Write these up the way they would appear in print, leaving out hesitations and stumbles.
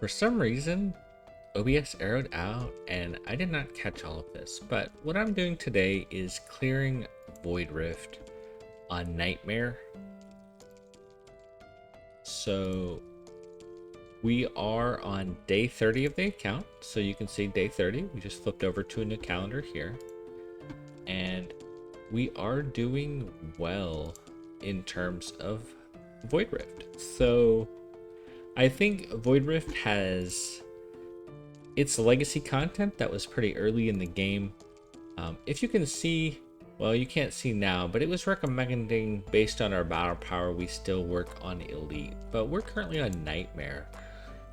For some reason, OBS arrowed out and I did not catch all of this, but what I'm doing today is clearing Void Rift on Nightmare. So we are on day 30 of the account. So you can see day 30, we just flipped over to a new calendar here. And we are doing well in terms of Void Rift. So I think Void Rift has its legacy content that was pretty early in the game. If you can see, well, you can't see now, but it was recommending based on our battle power, we still work on Elite, but we're currently on Nightmare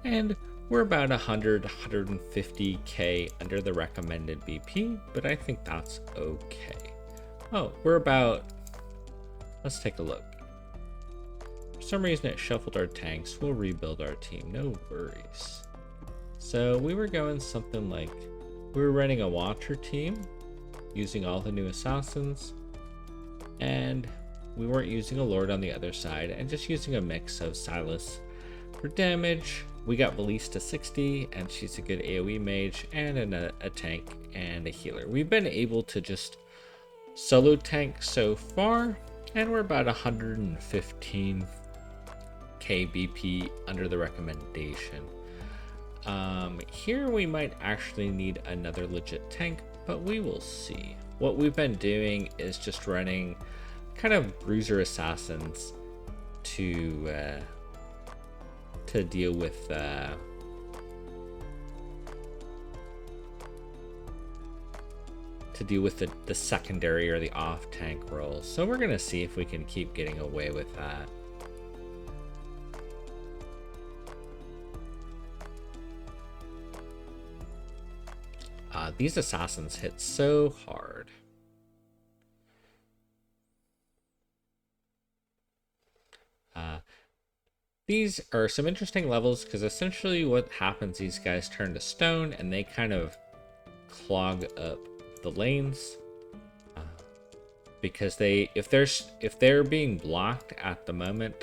and we're about 150k under the recommended BP, but I think that's okay. Oh, we're about, let's take a look. For some reason it shuffled our tanks. We'll rebuild our team, no worries. So we were going something like, we were running a Watcher team using all the new assassins, and we weren't using a Lord on the other side and just using a mix of Silas for damage. We got Valise to 60 and she's a good AoE mage and a tank and a healer. We've been able to just solo tank so far and we're about 115k BP under the recommendation. Here we might actually need another legit tank, but we will see. What we've been doing is just running kind of bruiser assassins to deal with the secondary or the off tank roles. So we're gonna see if we can keep getting away with that. These assassins hit so hard. These are some interesting levels because essentially what happens, these guys turn to stone and they kind of clog up the lanes. Because if they're being blocked at the moment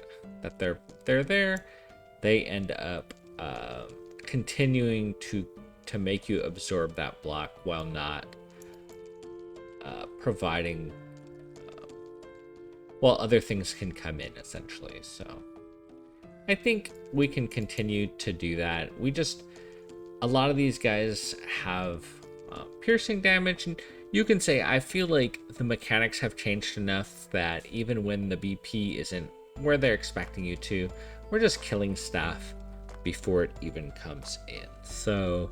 that they're there, they end up continuing to make you absorb that block while not providing while other things can come in, essentially. So I think we can continue to do that. A lot of these guys have piercing damage, and you can say I feel like the mechanics have changed enough that even when the BP isn't where they're expecting you to, we're just killing stuff before it even comes in. So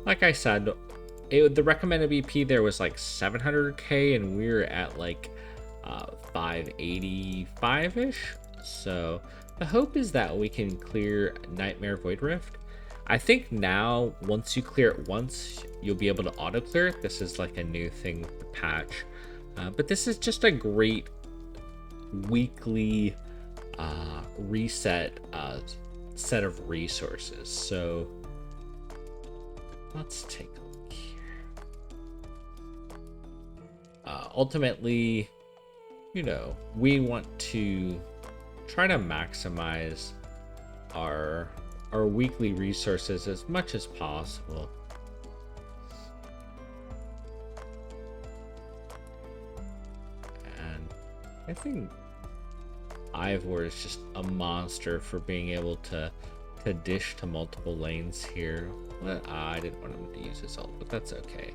like I said, the recommended BP there was like 700k and we're at like 585-ish. So the hope is that we can clear Nightmare Void Rift. I think now once you clear it once, you'll be able to auto clear it. This is like a new thing with the patch. But this is just a great weekly reset set of resources. So let's take a look here. Ultimately, you know, we want to try to maximize our weekly resources as much as possible. And I think Ivor is just a monster for being able to dish to multiple lanes here. I didn't want him to use his ult, but that's okay.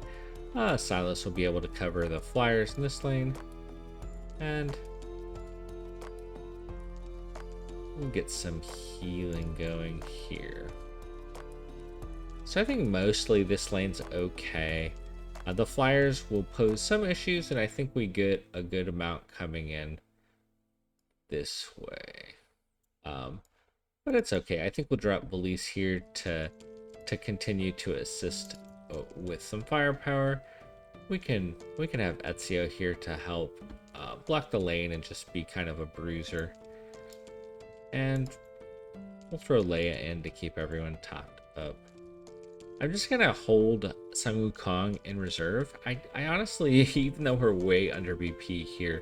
Silas will be able to cover the flyers in this lane, and we'll get some healing going here. So I think mostly this lane's okay. The flyers will pose some issues, and I think we get a good amount coming in this way. But it's okay. I think we'll drop Valise here to continue to assist with some firepower. We can have Ezio here to help block the lane and just be kind of a bruiser. And we'll throw Leia in to keep everyone topped up. I'm just gonna hold Sun Wukong in reserve. I honestly, even though we're way under BP here,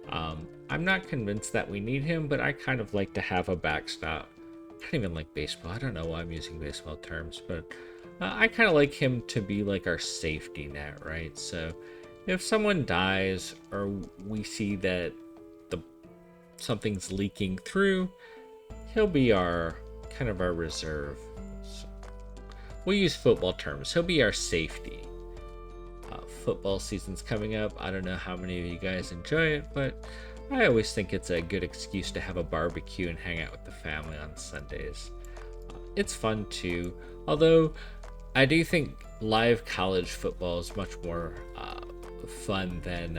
I'm not convinced that we need him, but I kind of like to have a backstop don't even like baseball. I don't know why I'm using baseball terms, but I kind of like him to be like our safety net, right? So if someone dies or we see that something's leaking through, he'll be our kind of our reserve. So we'll use football terms. He'll be our safety. Football season's coming up. I don't know how many of you guys enjoy it, but I always think it's a good excuse to have a barbecue and hang out with the family on Sundays. It's fun too, although I do think live college football is much more fun than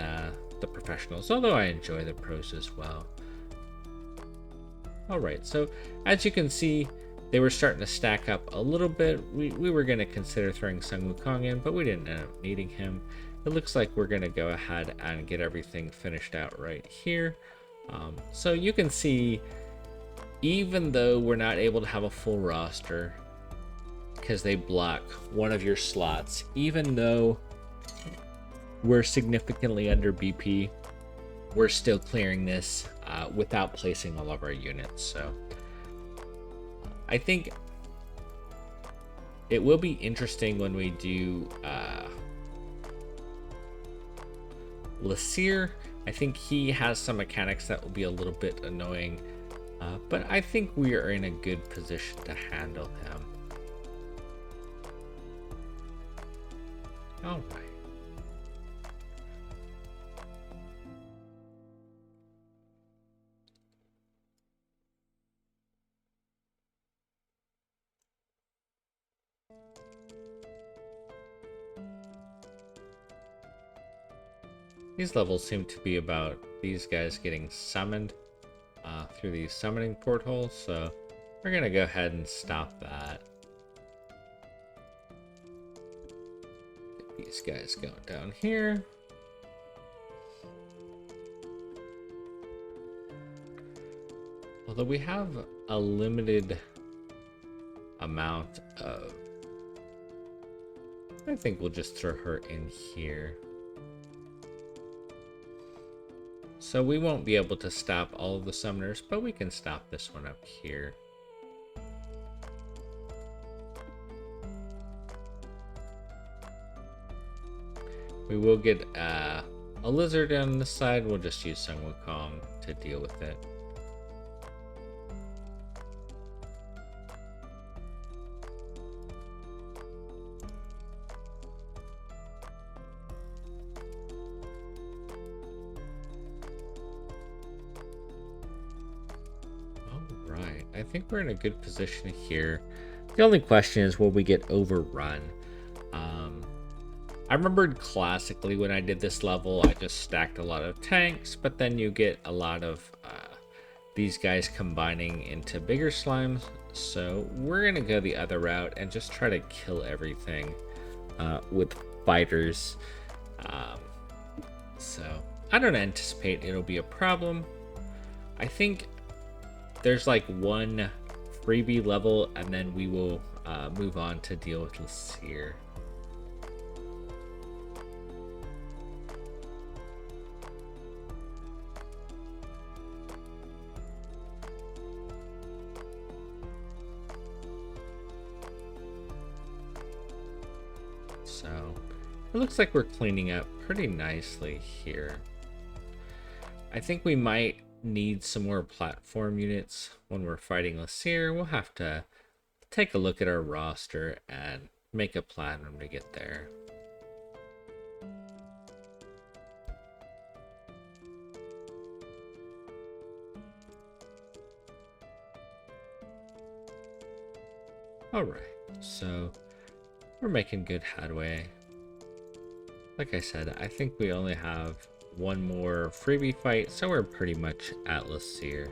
the professionals, although I enjoy the pros as well. Alright, so as you can see, they were starting to stack up a little bit. We were going to consider throwing Sung Wukong in, but we didn't end up needing him. It looks like we're going to go ahead and get everything finished out right here. So you can see, even though we're not able to have a full roster, because they block one of your slots, even though we're significantly under BP, we're still clearing this without placing all of our units. So I think it will be interesting when we do Lasir. I think he has some mechanics that will be a little bit annoying, but I think we are in a good position to handle him. All right. These levels seem to be about these guys getting summoned through these summoning portholes, so we're gonna go ahead and stop that. Get these guys going down here. Although we have a limited amount of... I think we'll just throw her in here. So we won't be able to stop all of the summoners, but we can stop this one up here. We will get a lizard on this side. We'll just use Sung Wukong to deal with it. I think we're in a good position here. The only question is, will we get overrun? I remembered classically when I did this level, I just stacked a lot of tanks, but then you get a lot of these guys combining into bigger slimes. So we're gonna go the other route and just try to kill everything with fighters. So I don't anticipate it'll be a problem. I think there's like one freebie level, and then we will move on to deal with Lasir. So it looks like we're cleaning up pretty nicely here. I think we might need some more platform units when we're fighting Lasir. We'll have to take a look at our roster and make a plan when we get there. Alright, so we're making good headway. Like I said, I think we only have one more freebie fight, so we're pretty much at Lasir.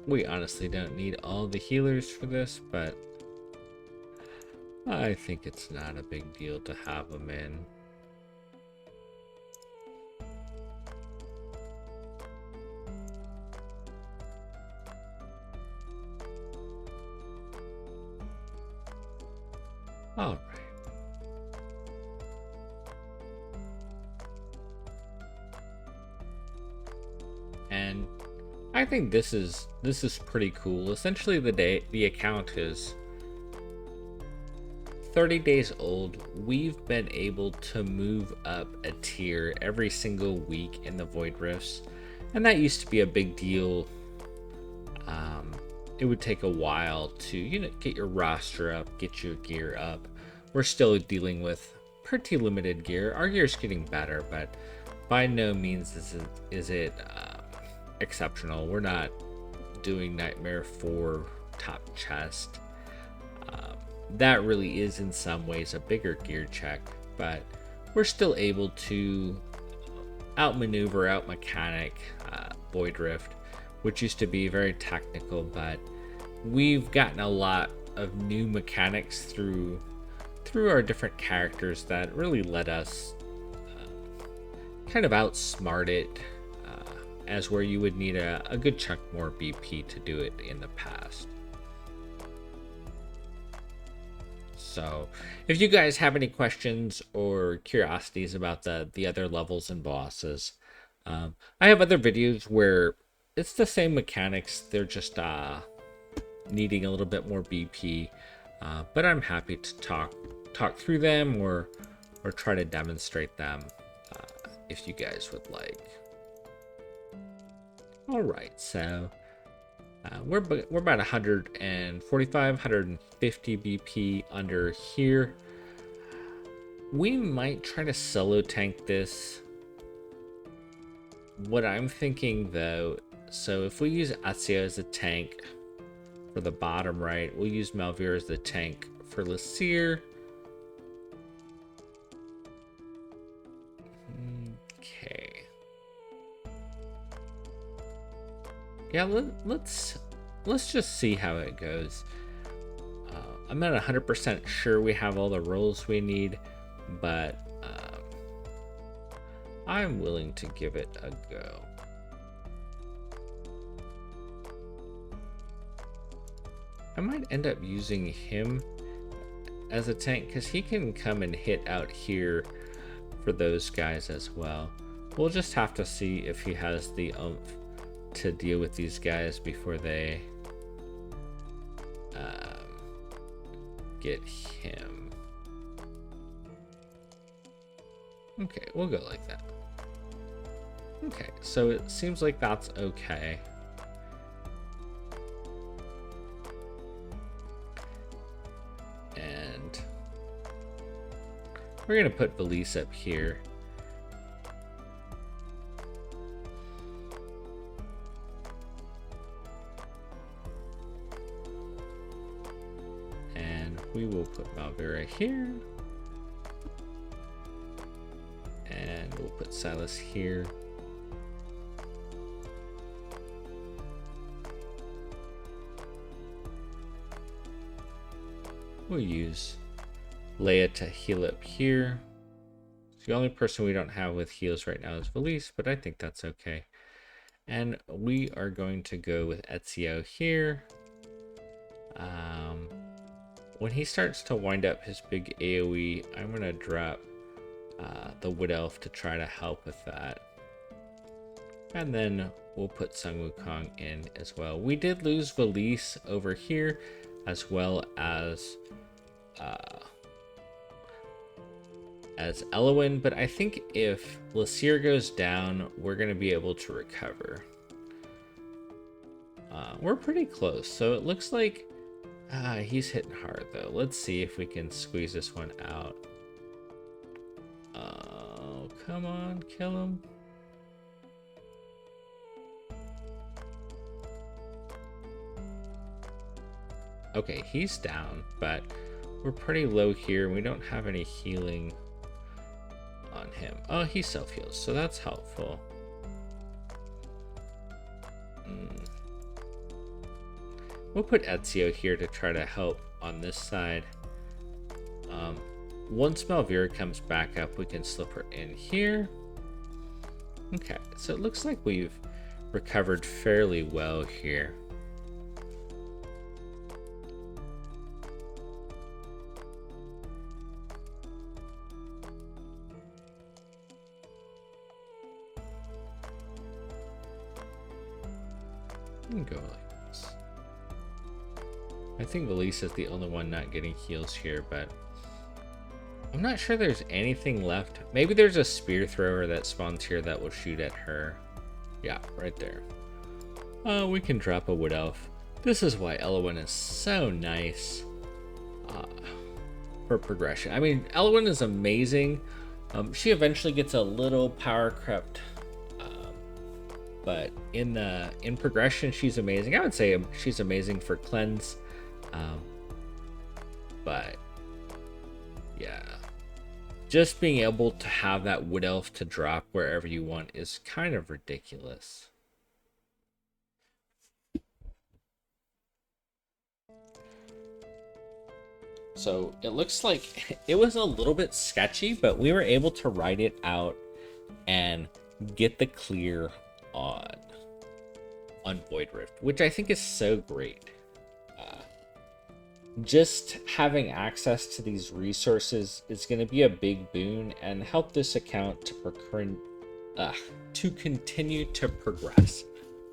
We honestly don't need all the healers for this, but I think it's not a big deal to have them in. All right. I think this is pretty cool. Essentially, the account is 30 days old. We've been able to move up a tier every single week in the Void Rifts, and that used to be a big deal. It would take a while to get your roster up, get your gear up. We're still dealing with pretty limited gear. Our gear's getting better, but by no means is it exceptional. We're not doing Nightmare 4 top chest. That really is in some ways a bigger gear check, but we're still able to outmaneuver, outmechanic Void Rift, which used to be very technical, but we've gotten a lot of new mechanics through our different characters that really let us kind of outsmart it, as where you would need a good chunk more BP to do it in the past. So if you guys have any questions or curiosities about the other levels and bosses, I have other videos where it's the same mechanics, they're just needing a little bit more BP, but I'm happy to talk through them or try to demonstrate them if you guys would like. All right, so we're about 145, 150 BP under here. We might try to solo tank this. What I'm thinking though, so if we use Ezio as a tank for the bottom right, we'll use Malvir as the tank for Lasir. Okay. Yeah, let's just see how it goes. I'm not 100% sure we have all the roles we need, but I'm willing to give it a go. I might end up using him as a tank because he can come and hit out here for those guys as well. We'll just have to see if he has the oomph to deal with these guys before they get him. Okay, we'll go like that. Okay, so it seems like that's okay. And we're gonna put Valise up here. We will put Malvira here. And we'll put Silas here. We'll use Leia to heal up here. The only person we don't have with heals right now is Valise, but I think that's okay. And we are going to go with Ezio here. When he starts to wind up his big AoE, I'm going to drop the Wood Elf to try to help with that. And then we'll put Sun Wukong in as well. We did lose Valise over here, as well as Elowin, but I think if Lasir goes down, we're going to be able to recover. We're pretty close, so it looks like he's hitting hard though. Let's see if we can squeeze this one out. Oh, come on, kill him. Okay, he's down, but we're pretty low here. We don't have any healing on him. Oh, he self-heals, so that's helpful. We'll put Ezio here to try to help on this side. Once Malvira comes back up, we can slip her in here. Okay, so it looks like we've recovered fairly well here. can go like this. I think Elise is the only one not getting heals here, but I'm not sure there's anything left. Maybe there's a spear thrower that spawns here that will shoot at her. Yeah, right there. We can drop a wood elf. This is why Elwyn is so nice for progression. I mean, Elwyn is amazing. She eventually gets a little power crept, but in progression, she's amazing. I would say she's amazing for cleanse, but yeah, just being able to have that wood elf to drop wherever you want is kind of ridiculous. So it looks like it was a little bit sketchy, but we were able to write it out and get the clear on Void Rift, which I think is so great. Just having access to these resources is going to be a big boon and help this account to continue to progress.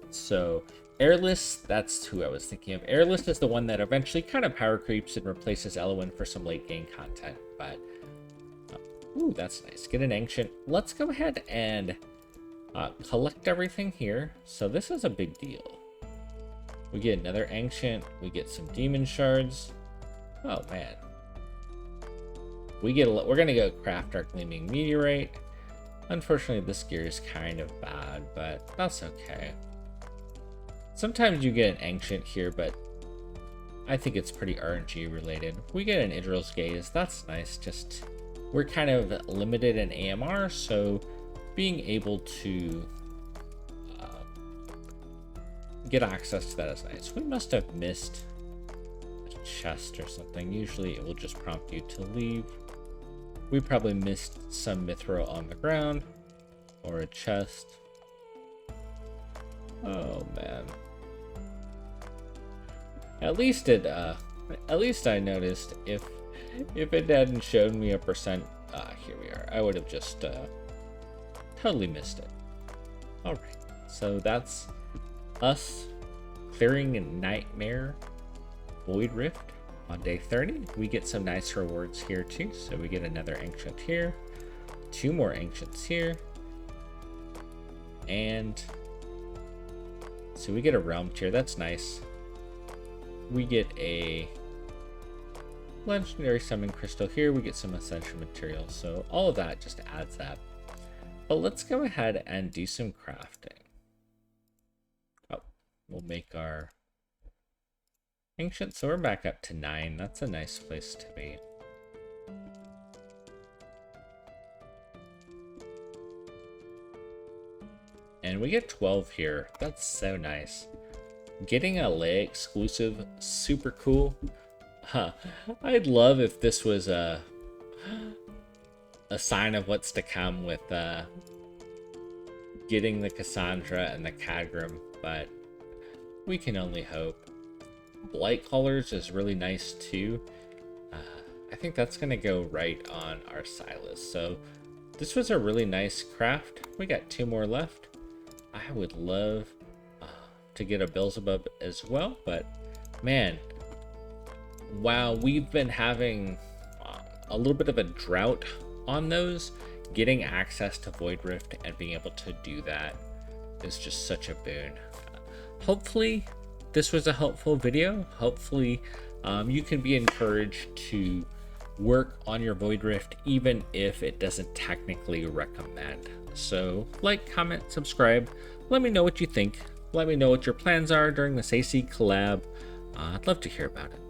So Airless, that's who I was thinking of. Airless is the one that eventually kind of power creeps and replaces Elwyn for some late game content. But, ooh, that's nice. Get an Ancient. Let's go ahead and collect everything here. So this is a big deal. We get another Ancient. We get some Demon Shards. Oh, man. We're going to go craft our Gleaming Meteorite. Unfortunately, this gear is kind of bad, but that's okay. Sometimes you get an Ancient here, but I think it's pretty RNG related. We get an Idril's Gaze. That's nice. Just, we're kind of limited in AMR, so being able to get access to that is nice. We must have missed a chest or something. Usually it will just prompt you to leave. We probably missed some mithril on the ground or a chest. Oh man. At least I noticed. If it hadn't shown me a percent, here we are. I would have just totally missed it. All right, so that's us clearing a Nightmare Void Rift on day 30. We get some nice rewards here too. So we get another Ancient here, 2 more Ancients here, and so we get a Realm Tier. That's nice. We get a Legendary Summon Crystal here. We get some Ascension Materials. So all of that just adds up. But let's go ahead and do some crafting. Oh, we'll make our Ancient. So we're back up to 9. That's a nice place to be. And we get 12 here. That's so nice. Getting a LA exclusive, super cool. I'd love if this was a sign of what's to come with getting the Cassandra and the Cadgram, but we can only hope. Blight Colors is really nice too. I think that's gonna go right on our Silas. So this was a really nice craft. We got 2 more left. I would love to get a Beelzebub as well, but man, wow, we've been having a little bit of a drought on those. Getting access to Void Rift and being able to do that is just such a boon. Hopefully this was a helpful video. Hopefully you can be encouraged to work on your Void Rift even if it doesn't technically recommend. So like, comment, subscribe, let me know what you think. Let me know what your plans are during this AC collab. I'd love to hear about it.